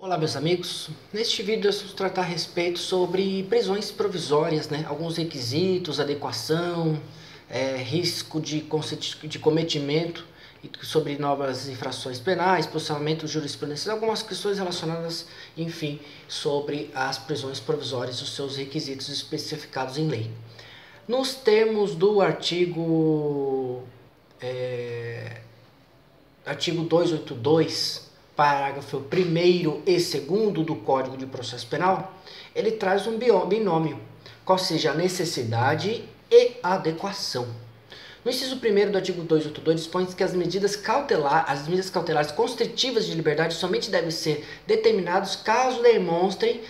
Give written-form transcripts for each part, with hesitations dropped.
Olá meus amigos, neste vídeo nós vamos tratar a respeito sobre prisões provisórias, alguns requisitos, adequação, risco de cometimento, e sobre novas infrações penais, posicionamento jurisprudencial, algumas questões relacionadas, enfim, sobre as prisões provisórias e os seus requisitos especificados em lei. Nos termos do artigo 282, parágrafo 1º e 2º do Código de Processo Penal, ele traz um binômio, qual seja a necessidade e a adequação. No inciso 1º do artigo 282 dispõe que as medidas cautelares constritivas de liberdade somente devem ser determinadas caso demonstrem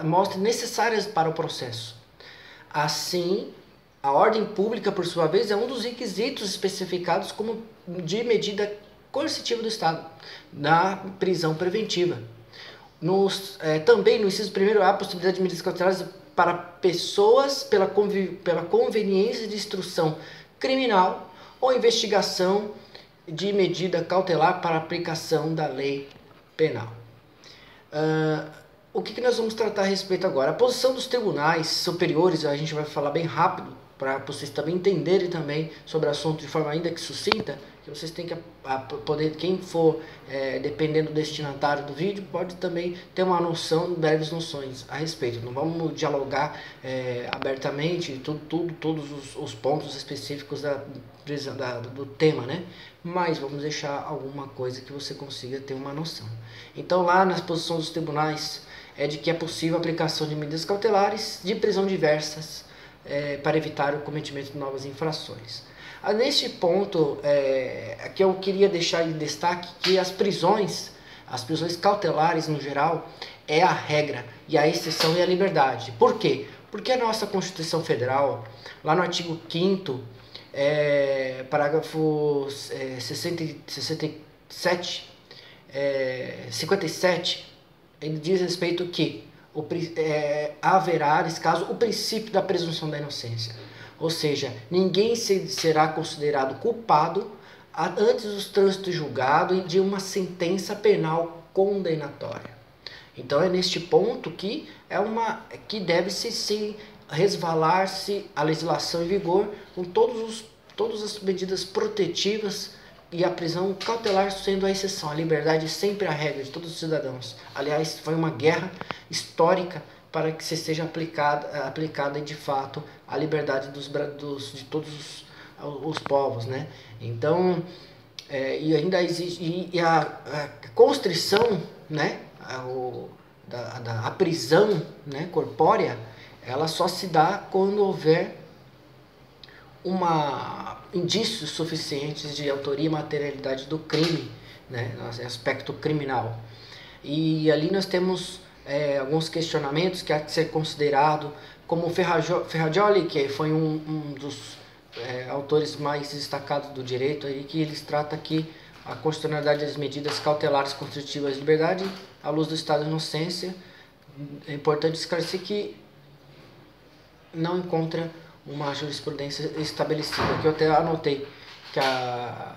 mostrem necessárias para o processo. Assim, a ordem pública, por sua vez, é um dos requisitos especificados como de medida coercitiva do Estado, na prisão preventiva. Também no inciso 1º há a possibilidade de medidas cautelares para pessoas pela conveniência de instrução criminal ou investigação de medida cautelar para aplicação da lei penal. O que nós vamos tratar a respeito agora? A posição dos tribunais superiores, a gente vai falar bem rápido, para vocês também entenderem também sobre o assunto de forma ainda que sucinta, que vocês têm que poder, quem for dependendo do destinatário do vídeo, pode também ter uma noção, breves noções a respeito. Não vamos dialogar abertamente todos os pontos específicos do tema, mas vamos deixar alguma coisa que você consiga ter uma noção. Então lá nas posições dos tribunais é de que é possível a aplicação de medidas cautelares de prisão diversas para evitar o cometimento de novas infrações. Neste ponto, aqui eu queria deixar em destaque que as prisões cautelares no geral é a regra e a exceção é a liberdade. Por quê? Porque a nossa Constituição Federal, lá no artigo 5º, parágrafo 57, ele diz respeito que haverá, nesse caso, o princípio da presunção da inocência. Ou seja, ninguém será considerado culpado antes do trânsito julgado e de uma sentença penal condenatória. Então é neste ponto que deve-se resvalar-se a legislação em vigor com todas as medidas protetivas e a prisão cautelar sendo a exceção, a liberdade sempre a regra de todos os cidadãos. Aliás, foi uma guerra histórica para que se seja aplicada de fato a liberdade de todos os povos, Então, e ainda existe a constrição, a prisão, corpórea, ela só se dá quando houver indícios suficientes de autoria e materialidade do crime, no aspecto criminal. E ali nós temos alguns questionamentos que há que ser considerado, como Ferrajoli, que foi um dos autores mais destacados do direito, aí, que eles trata aqui a constitucionalidade das medidas cautelares constritivas de liberdade à luz do estado de inocência. É importante esclarecer que não encontra uma jurisprudência estabelecida, que eu até anotei que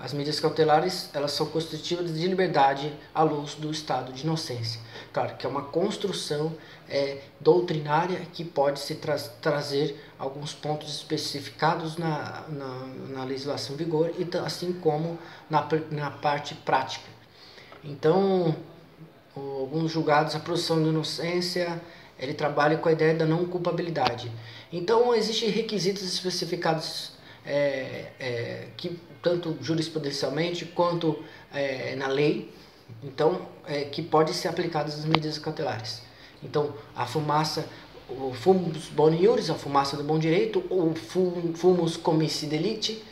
as medidas cautelares elas são constitutivas de liberdade à luz do estado de inocência. Claro que é uma construção doutrinária que pode se trazer alguns pontos especificados na legislação em vigor, e assim como na parte prática. Então, alguns julgados, a presunção de inocência, ele trabalha com a ideia da não culpabilidade. Então, existem requisitos especificados que tanto jurisprudencialmente quanto na lei, então que podem ser aplicadas as medidas cautelares. Então, a fumaça, o fumus boni iuris, a fumaça do bom direito, ou fumus comissi delicti,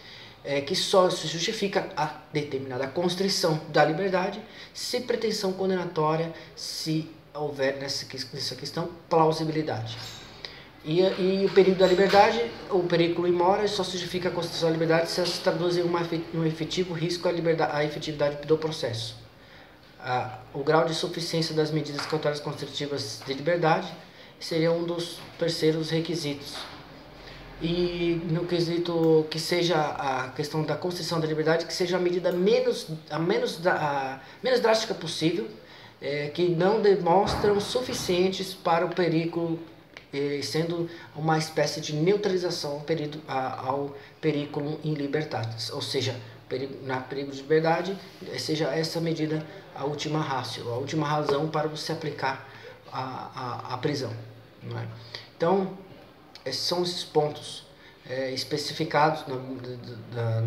que só se justifica a determinada constrição da liberdade se pretensão condenatória, se houver nessa questão plausibilidade. E o período da liberdade, o periculum in mora, só se justifica a constituição da liberdade se ela se traduz em um efetivo risco à efetividade do processo. O grau de suficiência das medidas cautelares constritivas de liberdade seria um dos terceiros requisitos. E no quesito que seja a questão da constrição da liberdade, que seja a medida menos drástica possível, que não demonstram suficientes para o perigo, sendo uma espécie de neutralização ao perigo em liberdade, ou seja, na perigo de liberdade, seja essa medida a última ratio, a última razão para você aplicar a prisão. Não é? Então, esses são esses pontos especificados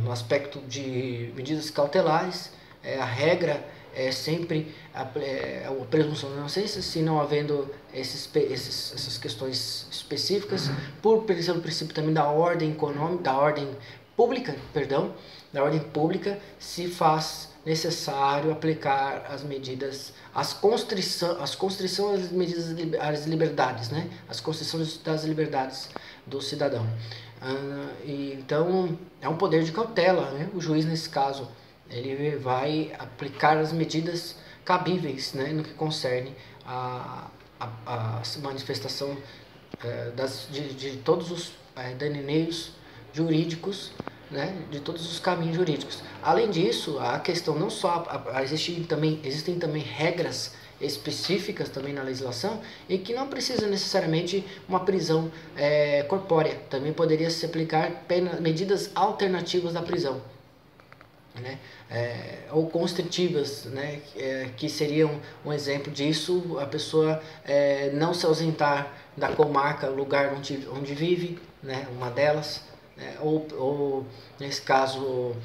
no aspecto de medidas cautelares. A regra é sempre a presunção de inocência, se não havendo essas questões específicas, pelo princípio também da ordem econômica, da ordem pública, se faz necessário aplicar as medidas, as constrições das medidas, as liberdades, né? As constrições das liberdades do cidadão. Então, é um poder de cautela, né? O juiz, nesse caso, ele vai aplicar as medidas cabíveis, né, no que concerne a manifestação de todos os devaneios jurídicos, né, de todos os caminhos jurídicos. Além disso, a questão não só existem também regras específicas também na legislação e que não precisa necessariamente uma prisão corpórea. Também poderia se aplicar medidas alternativas da prisão, né? Ou constritivas, né? Que seriam um exemplo disso, a pessoa não se ausentar da comarca, lugar onde vive, né? Uma delas, ou nesse caso,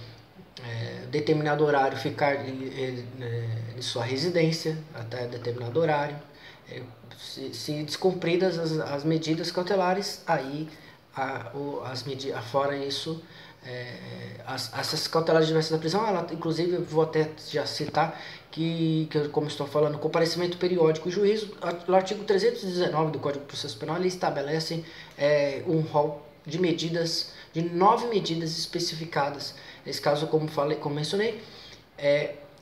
determinado horário ficar em sua residência até determinado horário. Se descumpridas as medidas cautelares, aí fora isso, essas cautelares diversas da prisão, ela, inclusive, vou até já citar que como estou falando, comparecimento periódico e juízo, o artigo 319 do Código de Processo Penal, ele estabelece um rol de medidas, de 9 medidas especificadas. Nesse caso, como mencionei,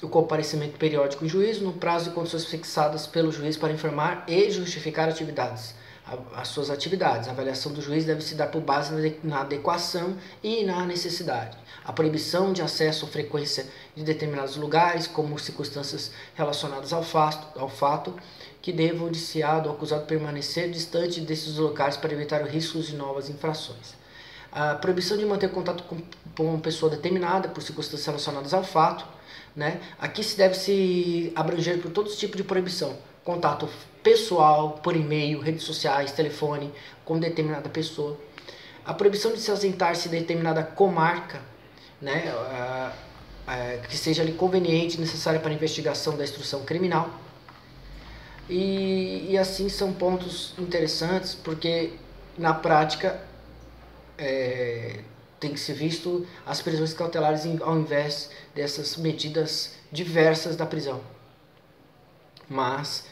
o comparecimento periódico em juízo no prazo e condições fixadas pelo juiz para informar e justificar as suas atividades. A avaliação do juiz deve se dar por base na adequação e na necessidade. A proibição de acesso ou frequência de determinados lugares, como circunstâncias relacionadas ao fato, que deva o indiciado ou acusado permanecer distante desses locais para evitar riscos de novas infrações. A proibição de manter contato com uma pessoa determinada por circunstâncias relacionadas ao fato, né? Aqui deve se abranger por todos os tipos de proibição. Contato pessoal, por e-mail, redes sociais, telefone, com determinada pessoa. A proibição de se ausentar-se em determinada comarca, né, que seja ali conveniente e necessária para a investigação da instrução criminal. E assim são pontos interessantes, porque na prática tem que ser visto as prisões cautelares ao invés dessas medidas diversas da prisão. Mas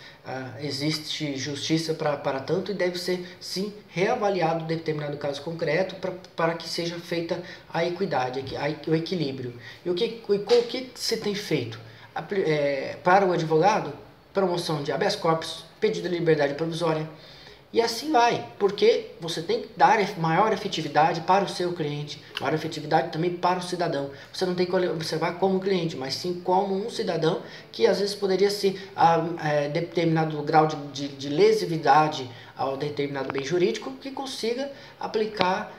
existe justiça para tanto e deve ser, sim, reavaliado determinado caso concreto para que seja feita a equidade, o equilíbrio. E o que se tem feito? Para o advogado, promoção de habeas corpus, pedido de liberdade provisória, e assim vai, porque você tem que dar maior efetividade para o seu cliente, maior efetividade também para o cidadão. Você não tem que observar como cliente, mas sim como um cidadão que às vezes poderia ser determinado grau de lesividade ao determinado bem jurídico, que consiga aplicar,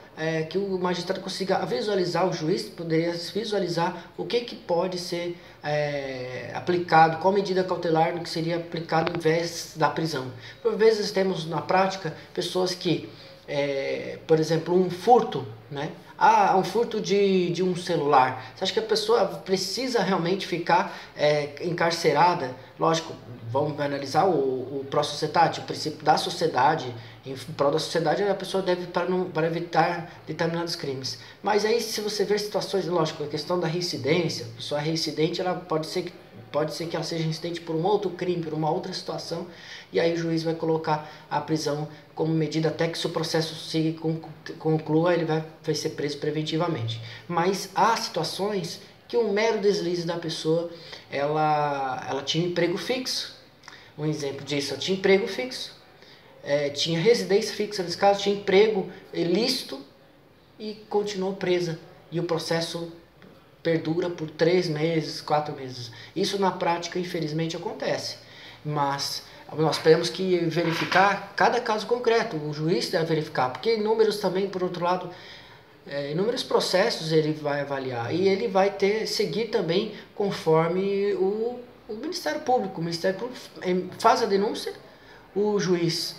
que o magistrado consiga visualizar, o juiz poderia visualizar o que pode ser aplicado, qual medida cautelar que seria aplicado em vez da prisão. Por vezes temos na prática pessoas que, por exemplo, um furto, né? Um furto de um celular. Você acha que a pessoa precisa realmente ficar encarcerada? Lógico, vamos analisar o pró-societate, o princípio da sociedade. Em prol da sociedade, a pessoa deve para evitar determinados crimes. Mas aí, se você ver situações, lógico, a questão da reincidência, a pessoa reincidente, ela pode ser que ela seja reincidente por um outro crime, por uma outra situação, e aí o juiz vai colocar a prisão como medida até que seu processo se conclua, ele vai ser preso preventivamente. Mas há situações que um mero deslize da pessoa, ela tinha emprego fixo. Um exemplo disso, ela tinha emprego fixo, tinha residência fixa, nesse caso tinha emprego ilícito e continuou presa. E o processo perdura por 3 meses, 4 meses. Isso na prática, infelizmente, acontece. mas nós temos que verificar cada caso concreto, o juiz deve verificar, porque números também, por outro lado, inúmeros processos ele vai avaliar e ele vai seguir também conforme o Ministério Público. O Ministério Público faz a denúncia, o juiz,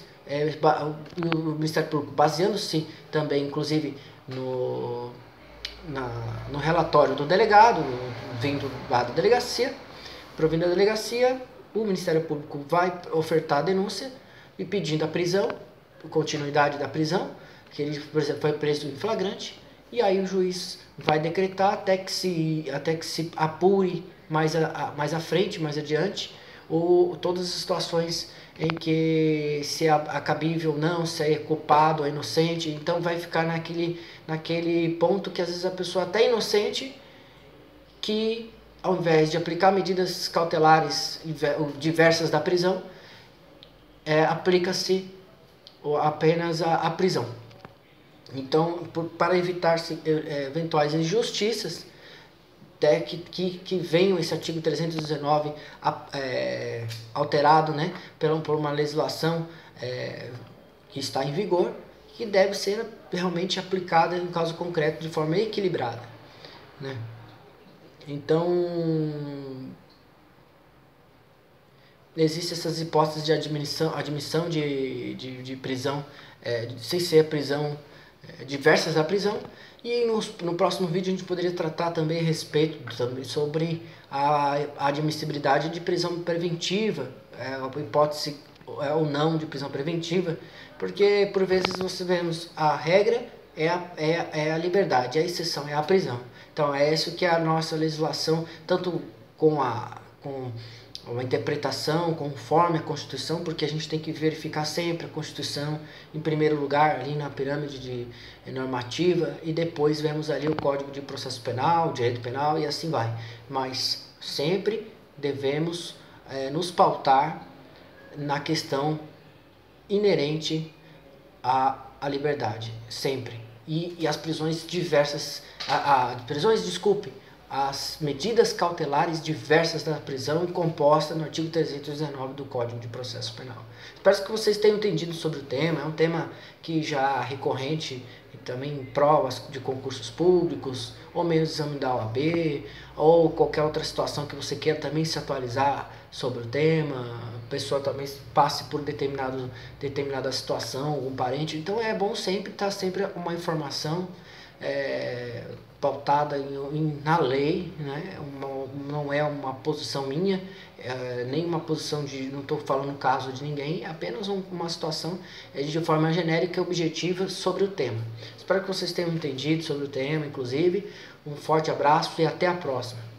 o Ministério Público, baseando-se também, inclusive, no relatório do delegado, vindo lá da delegacia, provindo da delegacia, o Ministério Público vai ofertar a denúncia e pedindo a prisão, continuidade da prisão, que ele, por exemplo, foi preso em flagrante, e aí o juiz vai decretar até que se apure mais à frente, mais adiante, todas as situações em que se é cabível ou não, se é culpado ou inocente. Então vai ficar naquele ponto que às vezes a pessoa até inocente, que ao invés de aplicar medidas cautelares diversas da prisão, aplica-se apenas a prisão. Então, para evitar eventuais injustiças, até que venha esse artigo 319 alterado, né, por uma legislação que está em vigor, que deve ser realmente aplicada em caso concreto de forma equilibrada, né? Então, existem essas hipóteses de admissão de prisão, sem ser prisão, diversas da prisão. E no próximo vídeo a gente poderia tratar também a respeito sobre a admissibilidade de prisão preventiva, a hipótese ou não de prisão preventiva, porque por vezes nós vemos a regra é a liberdade, a exceção é a prisão. Então é isso que é a nossa legislação, tanto com uma interpretação conforme a Constituição, porque a gente tem que verificar sempre a Constituição em primeiro lugar, ali na pirâmide normativa, e depois vemos ali o Código de Processo Penal, Direito Penal e assim vai. Mas sempre devemos nos pautar na questão inerente à liberdade, sempre. E as prisões diversas, as medidas cautelares diversas da prisão composta no artigo 319 do Código de Processo Penal. Espero que vocês tenham entendido sobre o tema. É um tema que já é recorrente também em provas de concursos públicos, ou mesmo exame da OAB, ou qualquer outra situação que você queira também se atualizar sobre o tema, a pessoa também passe por determinada situação, algum parente. Então é bom sempre estar sempre uma informação pautada na lei, né? Não é uma posição minha, nem uma posição não estou falando o caso de ninguém, é apenas uma situação de forma genérica e objetiva sobre o tema. Espero que vocês tenham entendido sobre o tema, inclusive. Um forte abraço e até a próxima.